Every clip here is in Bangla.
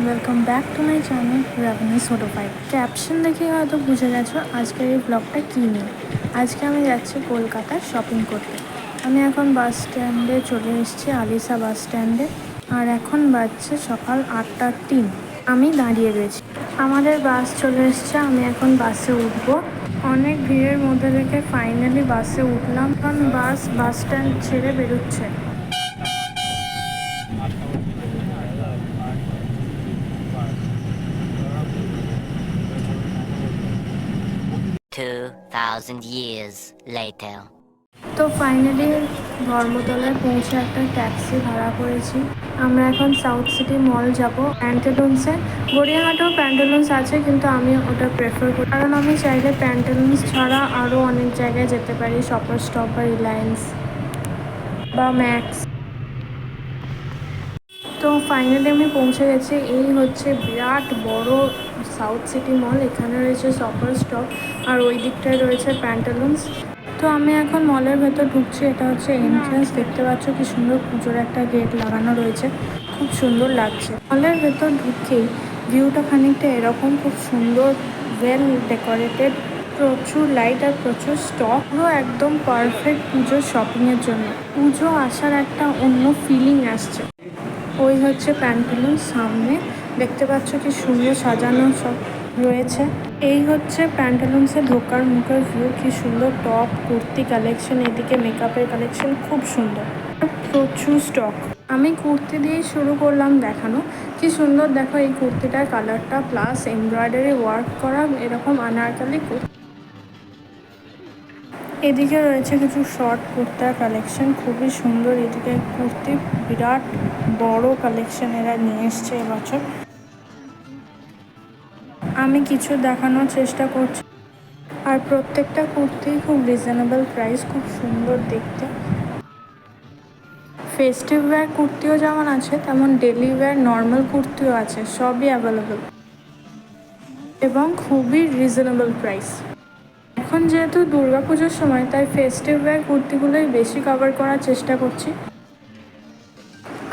Welcome back to my channel Rabani সোটোফাই। ক্যাপশন দেখে হয়তো বুঝে গেছো আজকের এই ব্লগটা কী নিয়ে। আজকে আমি যাচ্ছি কলকাতার শপিং করতে। আমি এখন বাস স্ট্যান্ডে চলে এসেছি, আলিশা বাস স্ট্যান্ডে। আর এখন বাজছে সকাল 8:03। আমি দাঁড়িয়ে রয়েছি, আমাদের বাস চলে এসছে। আমি এখন বাসে উঠবো। অনেক ভিড়ের মধ্যে থেকে ফাইনালি বাসে উঠলাম। এখন বাস স্ট্যান্ড ছেড়ে বেরোচ্ছে। 2000 years later. তো ফাইনালি ধর্মতলায় পৌঁছে একটা ট্যাক্সি ভাড়া করেছি। আমরা এখন সাউথ সিটি মল যাব প্যান্টালুন্সে। গড়িয়াহাটেও প্যান্টালুন্স আছে, কিন্তু আমি ওটা প্রেফার করি, কারণ আমি চাইলে প্যান্টালুন্স ছাড়া আরও অনেক জায়গায় যেতে পারি, শপার স্টপ বা রিলায়েন্স বা ম্যাক্স। তো ফাইনালি আমি পৌঁছে গেছি। এই হচ্ছে বিরাট বড় সাউথ সিটি মল। এখানে রয়েছে শপার স্টপ আর ওই দিকটায় রয়েছে প্যান্টালুন্স। তো আমি এখন মলের ভেতর ঢুকছি। এটা হচ্ছে এন্ট্রান্স। দেখতে পাচ্ছ কি সুন্দর পুজোর একটা গেট লাগানো রয়েছে, খুব সুন্দর লাগছে। মলের ভেতর ঢুকেই ভিউটা খানিকটা এরকম, খুব সুন্দর, ওয়েল ডেকোরেটেড, প্রচুর লাইট আর প্রচুর স্টক। পুরো একদম পারফেক্ট পুজোর শপিংয়ের জন্য। পুজো আসার একটা অন্য ফিলিং আসছে। ওই হচ্ছে প্যান্টালুন্স, সামনে দেখতে পাচ্ছ কি সুন্দর সাজানো সব রয়েছে। এই হচ্ছে প্যান্টালুন্সে ঢোকার মুখের ভিউ। কি সুন্দর টপ, কুর্তি কালেকশন, এদিকে মেকআপের কালেকশন, খুব সুন্দর, প্রচুর স্টক। আমি কুর্তি দিয়েই শুরু করলাম দেখানো। কি সুন্দর দেখো এই কুর্তিটার কালারটা, প্লাস এমব্রয়ডারি ওয়ার্ক করা এরকম আনারকলি কুর্তি। এদিকে রয়েছে কিছু শর্ট কুর্তার কালেকশন, খুবই সুন্দর। এদিকে কুর্তি বিরাট বড় কালেকশন এরা নিয়ে এসছে এবছর। আমি কিছু দেখানোর চেষ্টা করছি, আর প্রত্যেকটা কুর্তি খুব রিজনেবল প্রাইস, খুব সুন্দর দেখতে। ফেস্টিভ ওয়্যার কুর্তিও যেমন আছে, তেমন ডেলি ওয়্যার নর্মাল কুর্তিও আছে, সবই অ্যাভেলেবেল এবং খুবই রিজনেবল প্রাইস। এখন যেহেতু দুর্গাপুজোর সময়, তাই ফেস্টিভ ওয়্যার কুর্তিগুলোই বেশি কভার করার চেষ্টা করছি।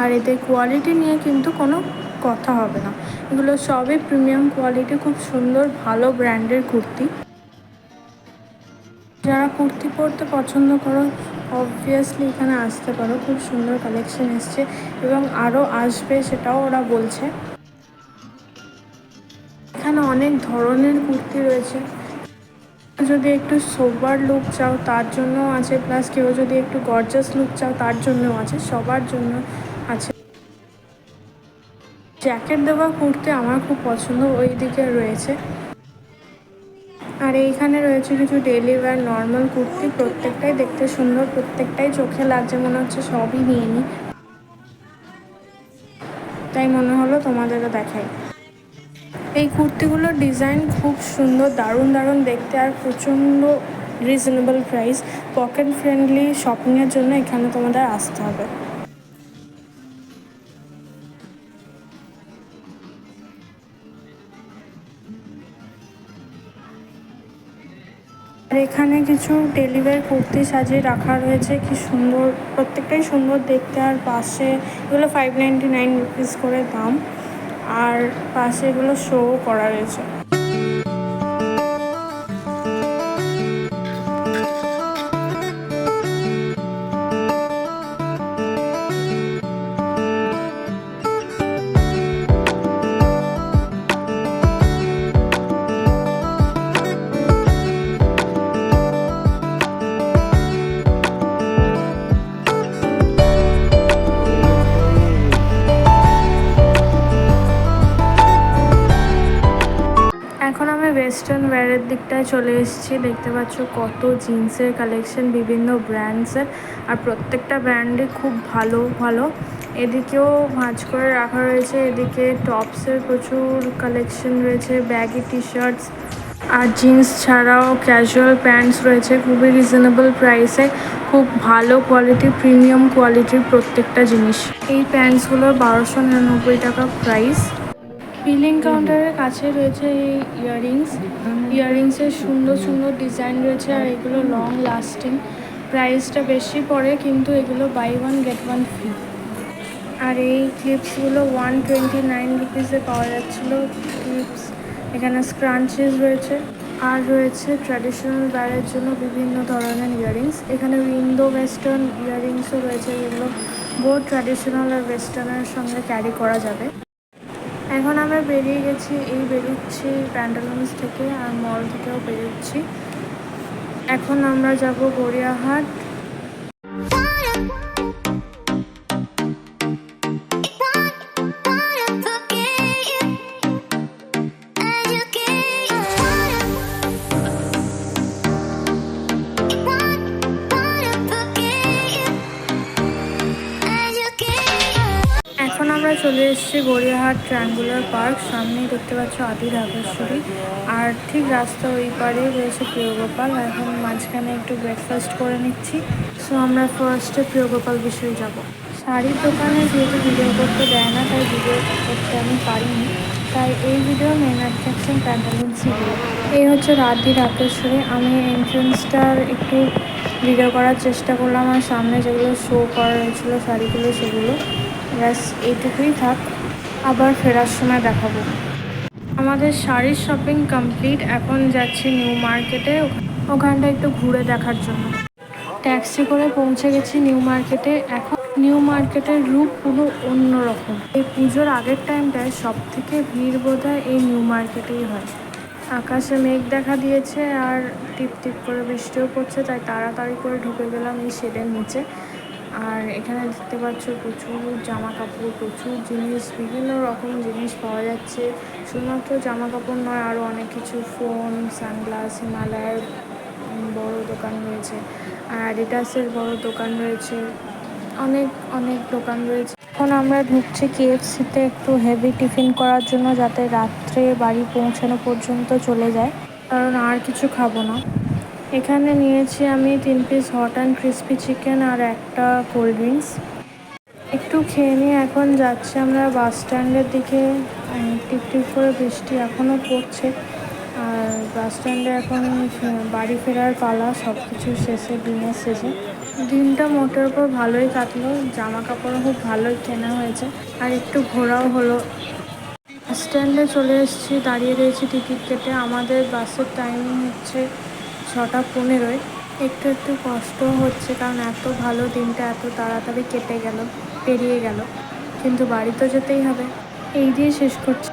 আর এতে কোয়ালিটি নিয়ে কিন্তু কোনো কথা হবে না, এগুলো সবই প্রিমিয়াম কোয়ালিটি, খুব সুন্দর ভালো ব্র্যান্ডের কুর্তি। যারা কুর্তি পরতে পছন্দ করো, অবভিয়াসলি এখানে আসতে পারো। খুব সুন্দর কালেকশন এসছে এবং আরও আসবে, সেটাও ওরা বলছে। এখানে অনেক ধরনের কুর্তি রয়েছে। যদি একটু সোবার লুক চাও তার জন্যও আছে, প্লাস কেউ যদি একটু গর্জাস লুক চাও তার জন্যও আছে, সবার জন্য আছে। জ্যাকেট দেওয়া কুর্তি আমার খুব পছন্দ, ওই দিকে রয়েছে। আর এইখানে রয়েছে কিছু ডেলি ওয়্যার নর্মাল কুর্তি, প্রত্যেকটাই দেখতে সুন্দর, প্রত্যেকটাই চোখে লাগছে, মনে হচ্ছে সবই নিয়ে নিই, তাই মনে হলো তোমাদেরও দেখাই। এই কুর্তিগুলোর ডিজাইন খুব সুন্দর, দারুণ দারুণ দেখতে, আর প্রচণ্ড রিজনেবল প্রাইস। পকেট ফ্রেন্ডলি শপিংয়ের জন্য এখানে তোমাদের আসতে হবে। আর এখানে কিছু ডেলিভারি কুর্তি সাজিয়ে রাখা রয়েছে, কি সুন্দর, প্রত্যেকটাই সুন্দর দেখতে। আর পাশে এগুলো 599 রুপিস করে দাম, আর পাশে এগুলো শো করা রয়েছে। এখন আমি ওয়েস্টার্ন ওয়্যারের দিকটায় চলে এসেছি। দেখতে পাচ্ছ কত জিন্সের কালেকশন বিভিন্ন ব্র্যান্ডসের, আর প্রত্যেকটা ব্র্যান্ডে খুব ভালো ভালো। এদিকেও ভাঁজ করে রাখা রয়েছে, এদিকে টপসের প্রচুর কালেকশন রয়েছে, ব্যাগি টি শার্টস, আর জিন্স ছাড়াও ক্যাজুয়াল প্যান্টস রয়েছে খুবই রিজনেবল প্রাইসে। খুব ভালো কোয়ালিটি, প্রিমিয়াম কোয়ালিটির প্রত্যেকটা জিনিস। এই প্যান্টসগুলোর 1299 টাকা প্রাইস। বিলিং কাউন্টারের কাছে রয়েছে এই ইয়াররিংসের সুন্দর সুন্দর ডিজাইন রয়েছে, আর এগুলো লং লাস্টিং। প্রাইসটা বেশি পড়ে, কিন্তু এগুলো buy one get one free. আর এই ক্লিপসগুলো 129 রুপিসে পাওয়া যাচ্ছিলো ক্লিপস। এখানে স্ক্রাঞ্চিস রয়েছে, আর রয়েছে ট্র্যাডিশনাল ওয়্যারের জন্য বিভিন্ন ধরনের ইয়াররিংস। এখানে ইন্দো ওয়েস্টার্ন ইয়াররিংসও রয়েছে, যেগুলো বোথ ট্র্যাডিশনাল আর ওয়েস্টার্নের সঙ্গে ক্যারি করা যাবে। এখন আমরা বেরোচ্ছি প্যান্টালুন্স থেকে, আর মল থেকেও বেরোচ্ছি। এখন আমরা যাব গড়িয়াহাট। এখন আমরা চলে এসেছি গড়িয়াহাট ট্রায়াঙ্গুলার পার্ক। সামনেই দেখতে পাচ্ছ আদি ঢাকেশ্বরী, আর ঠিক রাস্তা ওই পারে রয়েছে প্রিয়গোপাল। এখন মাঝখানে একটু ব্রেকফাস্ট করে নিচ্ছি। সো আমরা ফার্স্টে প্রিয়গোপাল বিষয়ে যাব। শাড়ির দোকানে যেহেতু ভিডিও করতে দেয় না, তাই ভিডিও করতে আমি পারিনি, তাই এই ভিডিও মেন অ্যাট্রাকশন প্যান্টালুন্সগুলো। এই হচ্ছে রাধি ঢাকেশ্বরী। আমি এন্ট্রেন্সটার একটু ভিডিও করার চেষ্টা করলাম, আর সামনে যেগুলো শো করা হয়েছিলো শাড়িগুলো, সেগুলো ব্যাস এইটুকুই থাক, আবার ফেরার সময় দেখাবো। আমাদের শাড়ির শপিং কমপ্লিট। এখন যাচ্ছি নিউ মার্কেটে, ওখানটা একটু ঘুরে দেখার জন্য। ট্যাক্সি করে পৌঁছে গেছি নিউ মার্কেটে। এখন নিউ মার্কেটের রূপ পুরো অন্যরকম। এই পুজোর আগের টাইমটায় সব থেকে ভিড় বোধহয় এই নিউ মার্কেটেই হয়। আকাশে মেঘ দেখা দিয়েছে, আর টিপ টিপ করে বৃষ্টিও পড়ছে, তাই তাড়াতাড়ি করে ঢুকে গেলাম এই শেডের নিচে। আর এখানে দেখতে পাচ্ছ প্রচুর জামা কাপড়, প্রচুর জিনিস, বিভিন্ন রকম জিনিস পাওয়া যাচ্ছে। শুধুমাত্র জামা কাপড় নয়, আরও অনেক কিছু, ফোন, সানগ্লাস, হিমালয়ের বড় দোকান রয়েছে, আর অ্যাডিডাসের বড় দোকান রয়েছে, অনেক অনেক দোকান রয়েছে। এখন আমরা ঢুকছি KFCতে একটু হেভি টিফিন করার জন্য, যাতে রাত্রে বাড়ি পৌঁছানো পর্যন্ত চলে যায়, কারণ আর কিছু খাবো না। এখানে নিয়েছি আমি 3 piece hot and crispy chicken আর একটা কোল্ড ড্রিঙ্কস। একটু খেয়ে নিয়ে এখন যাচ্ছি আমরা বাস স্ট্যান্ডের দিকে। টিপ টিপ করে বৃষ্টি এখনও পড়ছে, আর বাস স্ট্যান্ডে এখন বাড়ি ফেরার পালা, সব কিছু শেষে, দিনের শেষে। দিনটা মোটের উপর ভালোই কাটলো, জামা কাপড়ও খুব ভালোই কেনা হয়েছে, আর একটু ঘোরাও হলো। বাস স্ট্যান্ডে চলে এসেছি, দাঁড়িয়ে রয়েছি টিকিট কেটে। আমাদের বাসের টাইমিং হচ্ছে 6:15। একটু একটু কষ্টও হচ্ছে, কারণ এত ভালো দিনটা এত তাড়াতাড়ি পেরিয়ে গেল, কিন্তু বাড়ি তো যেতেই হবে। এই দিয়ে শেষ করছি।